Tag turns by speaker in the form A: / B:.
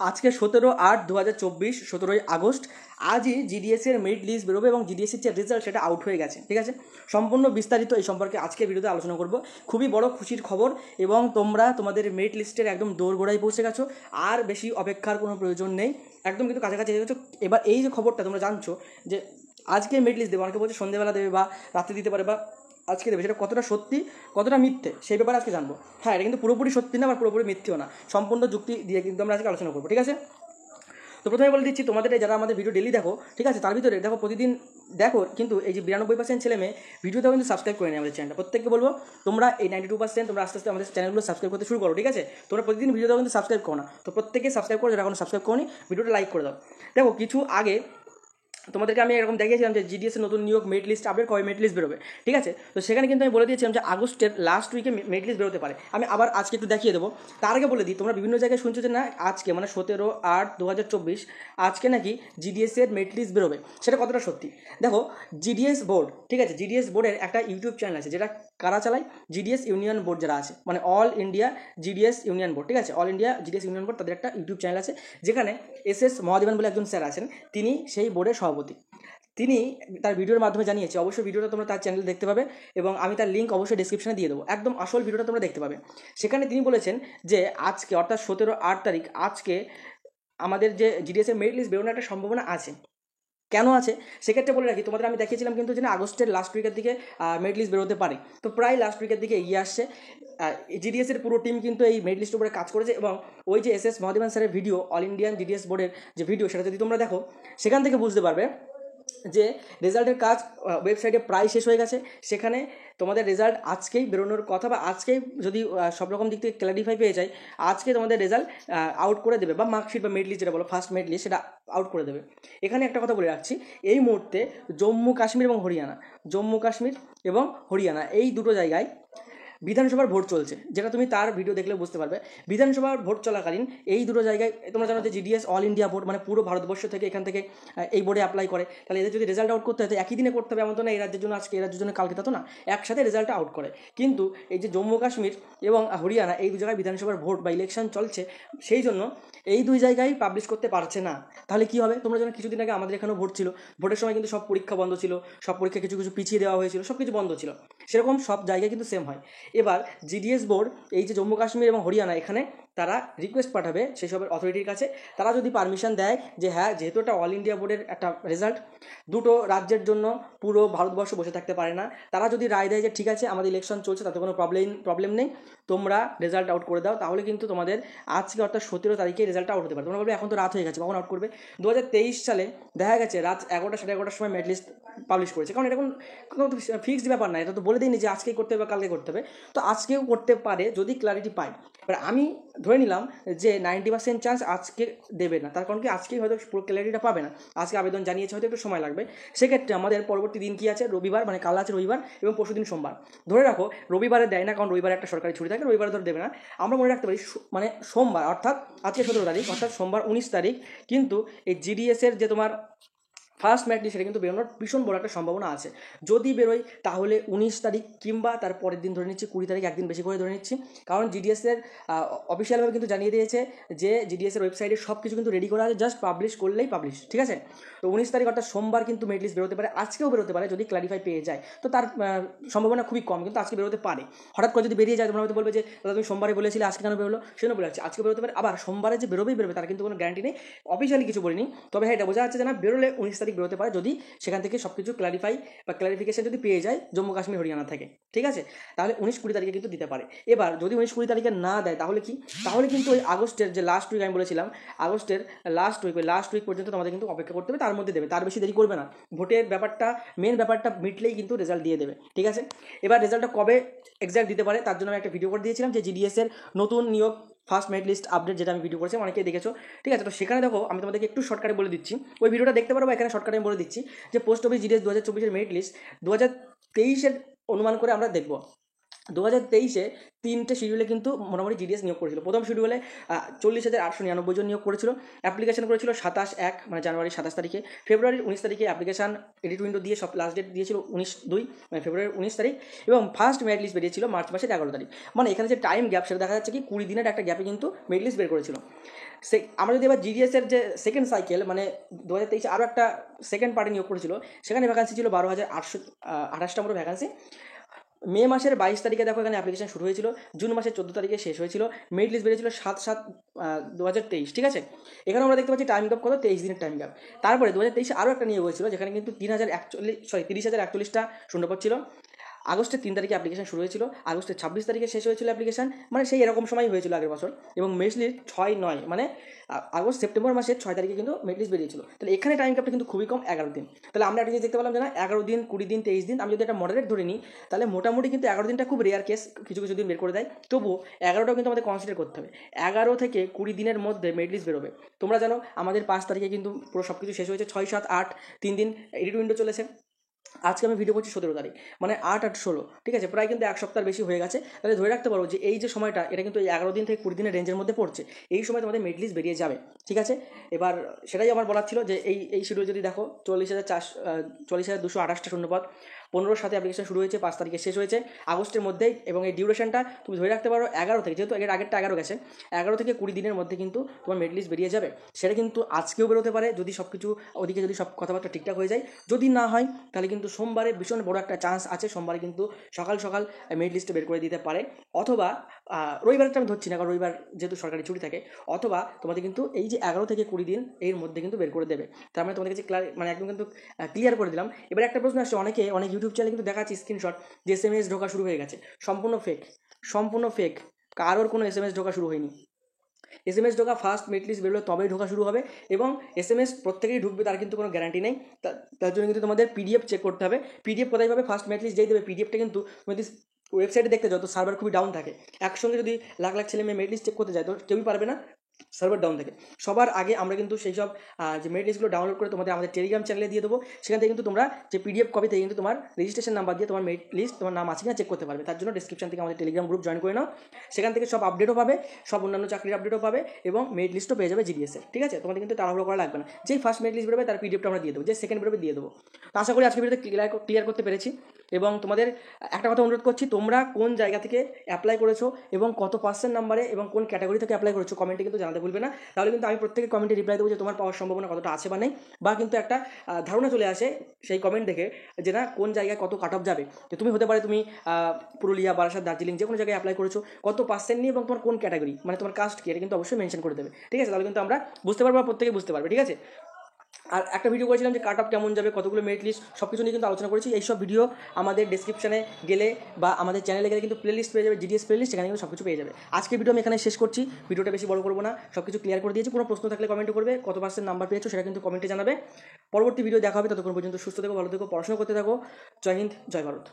A: আজকে 17/8/2024 17ই আগস্ট আজই জিডিএসের merit list বেরোবে এবং জিডিএসের যে রেজাল্ট সেটা আউট হয়ে গেছে। ঠিক আছে, সম্পূর্ণ বিস্তারিত এই সম্পর্কে আজকের ভিডিওতে আলোচনা করব। খুবই বড় খুশির খবর এবং তোমরা তোমাদের মেরিট লিস্টের একদম দোরগোড়ায় পৌঁছে গেছো, আর বেশি অপেক্ষার কোনো প্রয়োজন নেই, একদম কিন্তু কাছাকাছি এসে গেছো। এবার এই যে খবরটা তোমরা জানছো যে আজকে মেরিট লিস্ট দেবে, অনেকে বলছে সন্ধ্যেবেলা দেবে বা রাত্রে দিতে পারে বা আজকে দেবে, সেটা কতটা সত্যি কতটা মিথ্যে সেই ব্যাপারে আজকে জানবো। হ্যাঁ, এটা কিন্তু পুরোপুরি সত্যি না বা পুরোপুরি মিথ্যেও না, সম্পূর্ণ যুক্তি দিয়ে কিন্তু আমরা আজকে আলোচনা করবো। ঠিক আছে, তো প্রথমে বলে দিচ্ছি, তোমাদের যারা আমাদের ভিডিও ডেলি দেখো, ঠিক আছে, তার ভিতরে দেখো প্রতিদিন দেখো, কিন্তু এই যে 92% ছেলে মেয়ে ভিডিওতেও কিন্তু সাবস্ক্রাইব করে নেয় আমাদের চ্যানেলটা। প্রত্যেককে বলবো তোমরা এই 92% তোমরা আস্তে আস্তে আমাদের চ্যানেলগুলো সাবস্ক্রাইব করতে শুরু করো। ঠিক আছে, তোমরা প্রতিদিন ভিডিওতেও কিন্তু সাবস্ক্রাইব করো না, তো প্রত্যেকে সাবস্ক্রাইব করো, যারা এখন সাবস্ক্রাইব করো ভিডিওটা লাইক করে দাও। দেখো, কিছু আগে তোমাদেরকে আমি এরকম দেখিয়েছিলাম যে জিডিএস নতুন নিয়োগ মেরিট লিস্ট আপডেট কবে মেরিট লিস্ট বেরোবে। ঠিক আছে, তো সেখানে কিন্তু আমি বলে দিয়েছিলাম যে আগস্টের লাস্ট উইকে মেরিট লিস্ট বেরোতে পারে। আমি আবার আজকে একটু দেখিয়ে দেবো। তার আগে বলে দিই, তোমরা বিভিন্ন জায়গায় শুনছো যে না আজকে মানে 17/8/2024 আজকে নাকি জিডিএস এর মেরিট লিস্ট বেরোবে। সেটা কতটা সত্যি দেখো, জিডিএস বোর্ড, ঠিক আছে, জিডিএস বোর্ডের একটা ইউটিউব চ্যানেল আছে, যেটা কারা চালায়, জিডিএস ইউনিয়ন বোর্ড যারা আছে, মানে all India GDS union board. ঠিক আছে, all India GDS union board, তাদের একটা ইউটিউব চ্যানেল আছে, যেখানে এস মহাদেবন বলে একজন স্যার আছেন, তিনি সেই বোর্ডের সভাপতি। তিনি তার ভিডিওর মাধ্যমে জানিয়েছে, অবশ্যই ভিডিওটা তোমরা তার চ্যানেলে দেখতে পাবে এবং আমি তার লিঙ্ক অবশ্যই ডিসক্রিপশনে দিয়ে দেবো, একদম আসল ভিডিওটা তোমরা দেখতে পাবে। সেখানে তিনি বলেছেন যে আজকে অর্থাৎ 17/8 আজকে আমাদের যে জিডিএসের মেরিট লিস্ট বেরোনোর একটা সম্ভাবনা আছে। কেন আছে সেক্ষেত্রে বলে রাখি, তোমাদের আমি দেখিয়েছিলাম কিন্তু যে না আগস্টের লাস্ট উইকের দিকে মেরিট লিস্ট বেরোতে পারে, তো প্রায় লাস্ট উইকের দিকে এগিয়ে আসছে। জিডিএসের পুরো টিম কিন্তু এই মেরিট লিস্টের উপরে কাজ করেছে এবং ওই যে এস মহাদেবন স্যারের ভিডিও, অল ইন্ডিয়ান জিডিএস বোর্ডের যে ভিডিও, সেটা যদি তোমরা দেখো সেখান থেকে বুঝতে পারবে যে রেজাল্টের কাজ ওয়েবসাইটে প্রায় শেষ হয়ে গেছে। সেখানে তোমাদের রেজাল্ট আজকেই বেরোনোর কথা, বা আজকেই যদি সব রকম দিক থেকে ক্ল্যারিফাই পেয়ে যায়, আজকে তোমাদের রেজাল্ট আউট করে দেবে, বা মার্কশিট বা মেরিট লিস্ট যেটা বলো, ফার্স্ট মেরিট লিস্ট, সেটা আউট করে দেবে। এখানে একটা কথা বলে রাখছি, এই মুহূর্তে জম্মু কাশ্মীর এবং হরিয়ানা এই দুটো জায়গায় বিধানসভার ভোট চলছে, যেটা তুমি তার ভিডিও দেখলে বুঝতে পারবে। বিধানসভার ভোট চলাকালীন এই দুটো জায়গায় তোমরা জানো যে জিডিএস অল ইন্ডিয়া বোর্ড, মানে পুরো ভারতবর্ষ থেকে এখান থেকে এই বোর্ডে অ্যাপ্লাই করে, তাহলে এদের যদি রেজাল্ট আউট করতে হয় তো একই দিনে করতে হবে, এমন তো না এই রাজ্যের জন্য আজকে এই রাজ্যের জন্য কালকে, তা তো না, একসাথে রেজাল্ট আউট করে। কিন্তু এই যে জম্মু কাশ্মীর এবং হরিয়ানা এই দু জায়গায় বিধানসভার ভোট বা ইলেকশন চলছে, সেই জন্য এই দুই জায়গায় পাবলিশ করতে পারছে না। তাহলে কি হবে, তোমরা জানো কিছুদিন আগে আমাদের এখানেও ভোট ছিল, ভোটের সময় কিন্তু সব পরীক্ষা বন্ধ ছিল, সব পরীক্ষা কিছু কিছু পিছিয়ে দেওয়া হয়েছিল, সব কিছু বন্ধ ছিল, সেরকম সব জায়গায় কিন্তু সেম হয়। এবার জিডিএস বোর্ড এই যে জম্মু কাশ্মীর এবং হরিয়ানা, এখানে তারা রিকোয়েস্ট পাঠাবে সেই সবের অথরিটির কাছে, তারা যদি পারমিশন দেয় যে হ্যাঁ, যেহেতু এটা অল ইন্ডিয়া বোর্ডের একটা রেজাল্ট, দুটো রাজ্যের জন্য পুরো ভারতবর্ষ বসে থাকতে পারে না, তারা যদি রায় দেয় যে ঠিক আছে আমাদের ইলেকশন চলছে, তাতে কোনো প্রবলেম নেই, তোমরা রেজাল্ট আউট করে দাও, তাহলে কিন্তু তোমাদের আজকে অর্থাৎ 17 তারিখে রেজাল্ট আউট হতে পারে। তোমরা বলবে এখন তো রাত হয়ে গেছে, কখন আউট করবে? 2023 সালে দেখা গেছে রাত 11টা 11:30 সময় মেরিট লিস্ট পাবলিশ করেছে, কারণ এটা কোনো ফিক্সড ব্যাপার না, এটা তো বলে দিইনি যে আজকেই করতে হবে কালকে করতে হবে, তো আজকেও করতে পারে যদি ক্ল্যারিটি পাই। এবার আমি ধরে নিলাম যে 90% চান্স আজকে দেবে না, তার কারণ কি আজকেই হয়তো পুরো ক্ল্যারিটিটা পাবে না, আজকে আবেদন জানিয়েছে, হয়তো একটু সময় লাগবে। সেক্ষেত্রে আমাদের পরবর্তী দিন কি আছে, রবিবার, মানে কাল আছে রবিবার এবং পরশুদিন সোমবার। ধরে রাখো রবিবারে দেয় না, কারণ রবিবারে একটা সরকারি ছুটি থাকে, রবিবারে ধরে দেবে না। আমরা মনে রাখতে পারি মানে সোমবার, অর্থাৎ আজকে 17 তারিখ, অর্থাৎ সোমবার 19 তারিখ কিন্তু এই জিডিএসের যে তোমার ফার্স্ট মেরিট লিস্ট, সেটা কিন্তু বেরোনোর ভীষণ বড় একটা সম্ভাবনা আছে। যদি বেরোয় তাহলে 19 তারিখ কিংবা তার পরের দিন ধরে নিচ্ছি 20 তারিখ, একদিন বেশি করে ধরে নিচ্ছি, কারণ জিডিএসের অফিসিয়ালভাবে কিন্তু জানিয়ে দিয়েছে যে জিডিএসের ওয়েবসাইটে সব কিছু কিন্তু রেডি করা আছে, জাস্ট পাবলিশ করলেই পাবলিশ। ঠিক আছে, তো 19 তারিখ অর্থাৎ সোমবার কিন্তু মেরিট লিস্ট বেরোতে পারে, আজকেও বেরোতে পারে যদি ক্লারিফাই পেয়ে যায়, তো তার সম্ভাবনা খুবই কম, কিন্তু আজকে বেরোতে পারে। হঠাৎ করে যদি বেরিয়ে যায়, তোমরা হয়তো বলবে যে দাদা তুমি সোমবারে বলেছিলে আজকে কেন বেরোলো, সেজন্য বলে যাচ্ছে আজকে বেরোতে পারে, আবার সোমবারে যে বেরোবেই তার কিন্তু কোনো গ্যারান্টি নেই, অফিসিয়ালি কিছু বলিনি। তবে হ্যাঁ, এটা বোঝা যাচ্ছে যে না বেরোলে 19 তারিখ বেরোতে পারে, যদি সেখান থেকে সব কিছু ক্লারিফাই বা ক্লারিফিকেশন যদি পেয়ে যায় জম্মু কাশ্মীর হরিয়ানা থেকে। ঠিক আছে, তাহলে 19-20 তারিখে কিন্তু দিতে পারে। এবার যদি 19-20 তারিখে না দেয় তাহলে কি, তাহলে কিন্তু ওই আগস্টের যে লাস্ট উইক আমি বলেছিলাম, আগস্টের লাস্ট উইক পর্যন্ত তোমাদের কিন্তু অপেক্ষা করতে হবে, তার মধ্যে দেবে, তার বেশি দেরি করবে না। ভোটের ব্যাপারটা মেন ব্যাপারটা মিটলেই কিন্তু রেজাল্ট দিয়ে দেবে। ঠিক আছে, এবার রেজাল্টটা কবে এক্সাক্ট দিতে পারে তার জন্য আমি একটা ভিডিও করে দিয়েছিলাম, যে জিডিএস এর নতুন নিয়োগ ফার্স্ট মেরিট লিস্ট আপডেট, যেটা আমি ভিডিও করেছি, অনেকেই দেখেছো। ঠিক আছে, তো সেখানে দেখো আমি তোমাদেরকে একটু শর্টকাটে বলে দিচ্ছি, ওই ভিডিওটা দেখতে পারো, এখানে শর্টকাটে আমি বলে দিচ্ছি যে post office GDS 2024 merit list 2023 অনুমান করে আমরা দেখবো। 2023 3টে শিডিউলে কিন্তু মোটামুটি জিডিএস নিয়োগ করেছিল। প্রথম শিডিউলে 40,899 জন নিয়োগ করেছিল, অ্যাপ্লিকেশন করেছিল 27/1 মানে জানুয়ারি 27 তারিখে, ফেব্রুয়ারির 19 তারিখে অ্যাপ্লিকেশন এডিট উইন্ডো দিয়ে সব লাস্ট ডেট দিয়েছিল 19/2 মানে ফেব্রুয়ারির 19 তারিখ, এবং ফার্স্ট মেরিট লিস্ট বেরিয়েছিল মার্চ মাসের 11 তারিখ। মানে এখানে যে টাইম গ্যাপ সেটা দেখা যাচ্ছে কি 20 দিনের একটা গ্যাপে কিন্তু মেরিট লিস্ট বের করেছিল। আমরা যদি এবার জিডিএসের যে সেকেন্ড সাইকেল মানে 2023 আরও একটা সেকেন্ড পার্টে নিয়োগ করেছিল, সেখানে ভ্যাকান্সি ছিল 12,828টা মতো ভ্যাকান্সি। মে মাসের 22 তারিখে দেখো এখানে অ্যাপ্লিকেশন শুরু হয়েছিল, জুন মাসের 14 তারিখে শেষ হয়েছিল, মেরিট লিস্ট বেরিয়েছিল 7/7/2023, ঠিক আছে। এখানে আমরা দেখতে পাচ্ছি টাইম গ্যাপ কত, 23 দিনের টাইম গ্যাপ। তারপরে 2023 আরও একটা নিয়োগ হয়েছিল, যেখানে কিন্তু 30,041টা শূন্যপদ ছিল। আগস্টের 3 তারিখে অ্যাপ্লিকেশন শুরু হয়েছিল, আগস্টের 26 তারিখে শেষ হয়েছিল অ্যাপ্লিকেশন, মানে সেই এরকম সময় হয়েছিল আগের বছর। এবং মেরিট লিস্ট 6/9 মানে আগস্ট সেপ্টেম্বর মাসের 6 তারিখে কিন্তু মেরিট লিস্ট বেরিয়েছিল। তাহলে এখানে টাইম গ্যাপটা কিন্তু খুবই কম, 11 দিন। তাহলে আমরা একটা জিনিস দেখতে পেলাম যে না 11 দিন, 20 দিন, 23 দিন, আমি যদি একটা মডারেট ধরে নিই, তাহলে মোটামুটি কিন্তু 11 দিনটা খুব রেয়ার কেস, কিছু কিছু দিন বের করে দেয়, তবুও 11টাও কিন্তু আমাদের কনসিডার করতে হবে। 11 থেকে 20 দিনের মধ্যে মেরিট লিস্ট বেরোবে। তোমরা জানো আমাদের 5 তারিখে কিন্তু পুরো সব কিছু শেষ হয়েছে, 6, 7, 8 3 দিন এডিট উইন্ডো চলেছে। আজকে আমি ভিডিও করছি 17 তারিখ, মানে 8 আর 16, ঠিক আছে, প্রায় কিন্তু 1 সপ্তাহ বেশি হয়ে গেছে। তাহলে ধরে রাখতে পারো যে এই যে সময়টা, এটা কিন্তু এই 11 দিন থেকে 20 দিনের রেঞ্জের মধ্যে পড়ছে। এই সময় তোমাদের মেরিট লিস্ট বেরিয়ে যাবে, ঠিক আছে। এবার সেটাই আমার বলার ছিল যে এই শিডিউল যদি দেখো 40,228টা শূন্যপদ, 15 সাথে অ্যাপ্লিকেশন শুরু হয়েছে, 5 তারিখে শেষ হয়েছে আগস্টের মধ্যেই। এবং এই ডিউরেশনটা তুমি ধরে রাখতে পারো 11 থেকে, যেহেতু আগেরটা 11 গেছে, 11 থেকে 20 দিনের মধ্যে কিন্তু তোমার মেরিট লিস্ট বেরিয়ে যাবে। সেটা কিন্তু আজকেও বেরোতে পারে যদি সব কিছু ওদিকে যদি সব কথাবার্তা ঠিকঠাক হয়ে যায়। যদি না হয় তাহলে কিন্তু সোমবারে ভীষণ বড় একটা চান্স আছে, সোমবারে কিন্তু সকাল সকাল মেরিট লিস্টে বের করে দিতে পারে। অথবা রবিবারটা আমি ধরছি না, কারণ রবিবার যেহেতু সরকারি ছুটি থাকে। অথবা তোমাদের কিন্তু এই যে 11 থেকে 20 দিন এর মধ্যে কিন্তু বের করে দেবে। তার মানে তোমাদের কাছে মানে একদম কিন্তু ক্লিয়ার করে দিলাম। এবার একটা প্রশ্ন আসছে, অনেক ইউটিউব চ্যানেলে কিন্তু দেখাচ্ছে স্ক্রিনশট যে SMS ঢোকা শুরু হয়ে গেছে। সম্পূর্ণ ফেক, কারোর কোনো SMS ঢোকা শুরু হয়নি। SMS ঢোকা ফার্স্ট মেরিট লিস্ট বেরোলে তবেই ঢোকা শুরু হবে। এবং SMS প্রত্যেকেই ঢুকবে তার কিন্তু কোনো গ্যারান্টি নেই। তার জন্য কিন্তু তোমাদের PDF চেক করতে হবে। PDF কোথায় পাবে? ফার্স্ট মেরিট লিস্ট যেই দেবে, PDFটা কিন্তু তুমি ওয়েবসাইটে দেখতে যাও তো সার্ভার খুবই ডাউন থাকে। একসঙ্গে যদি লাখ লাখ ছেলে মেয়ে মেরিট লিস্ট চেক করতে যায় তো কেউই পারবে না, সার্ভার ডাউন থাকে। সবার আগে আমরা কিন্তু সেই সব যে মেরিট লিস্টগুলো ডাউনলোড করে তোমাদের আমাদের টেলিগ্রাম চ্যানেলে দিয়ে দেবো। সেখান থেকে কিন্তু তোমরা যে PDF কপি থেকে কিন্তু তোমার রেজিস্ট্রেশন নাম্বার দিয়ে তোমার মেরিট লিস্ট, তোমার নাম আছে কিনা চেক করতে পারবে। তার জন্য ডিসক্রিপশন থেকে আমাদের টেলিগ্রাম গ্রুপ জয়েন করে নাও। সেখান থেকে সব আপডেটও পাবে, সব অন্যান্য চাকরির আপডেটও পাবে এবং মেরিট লিস্টও পেয়ে যাবে GDS-এর, ঠিক আছে। তোমাদের কিন্তু তাড়াহুড়ো করা লাগবে না। যেই ফার্স্ট মেরিট লিস্ট বেরোবে তার PDFটা আমরা দিয়ে দেবো, যে সেকেন্ড বেরোবে দিয়ে দেবো। তো আশা করি আজকে ভিডিওতে ক্লিয়ার করতে পেরেছি। এবং তোমাদের একটা কথা অনুরোধ করছি, তোমরা কোন জায়গা থেকে অ্যাপ্লাই করেছো এবং কত % নাম্বারে এবং কোন ক্যাটাগরি থেকে অ্যাপ্লাই করেছো কমেন্টে কিন্তু জানাতে ভুলবে না। তাহলে কিন্তু আমি প্রত্যেকের কমেন্টে রিপ্লাই দেবো যে তোমার পাওয়ার সম্ভাবনা কতটা আছে বা নেই, বা কিন্তু একটা ধারণা চলে আসে সেই কমেন্ট দেখে যে না কোন জায়গায় কত কাট অফ যাবে। যে তুমি হতে পারে তুমি পুরুলিয়া, বারাসাত, দার্জিলিং যে কোনো জায়গায় অ্যাপ্লাই করেছো, কত % নিয়ে এবং তোমার কোন ক্যাটাগরি, মানে তোমার কাস্ট কি, এটা কিন্তু অবশ্যই মেনশন করে দেবে, ঠিক আছে। তাহলে কিন্তু আমরা বুঝতে পারবো, প্রত্যেকে বুঝতে পারবে, ঠিক আছে। আর একটা ভিডিও করেছিলাম যে কাট অফ কেমন যাবে, কতগুলো মেরিট লিস্ট, সব কিছু নিয়ে কিন্তু আলোচনা করেছি। এইসব ভিডিও আমাদের ডেসক্রিপশনে গেলে বা আমাদের চ্যানেলে গেলে কিন্তু প্লেলিস্ট পেয়ে যাবে, GDS প্লেলিস্ট, সেখানে কিন্তু সব কিছু পেয়ে যাবে। আজকে ভিডিও আমি এখানে শেষ করছি, ভিডিওটা বেশি বড় করবো না, সব কিছু ক্লিয়ার করে দিয়েছি। কোনো প্রশ্ন থাকলে কমেন্ট করবে, কত % নাম্বার পেয়েছো সেটা কিন্তু কমেন্টে জানাবে। পরবর্তী ভিডিও দেখা হবে, ততক্ষণ পর্যন্ত সুস্থ থেকো, ভালো থেকো, পড়াশোনা করতে থাকো। জয় হিন্দ, জয় ভারত।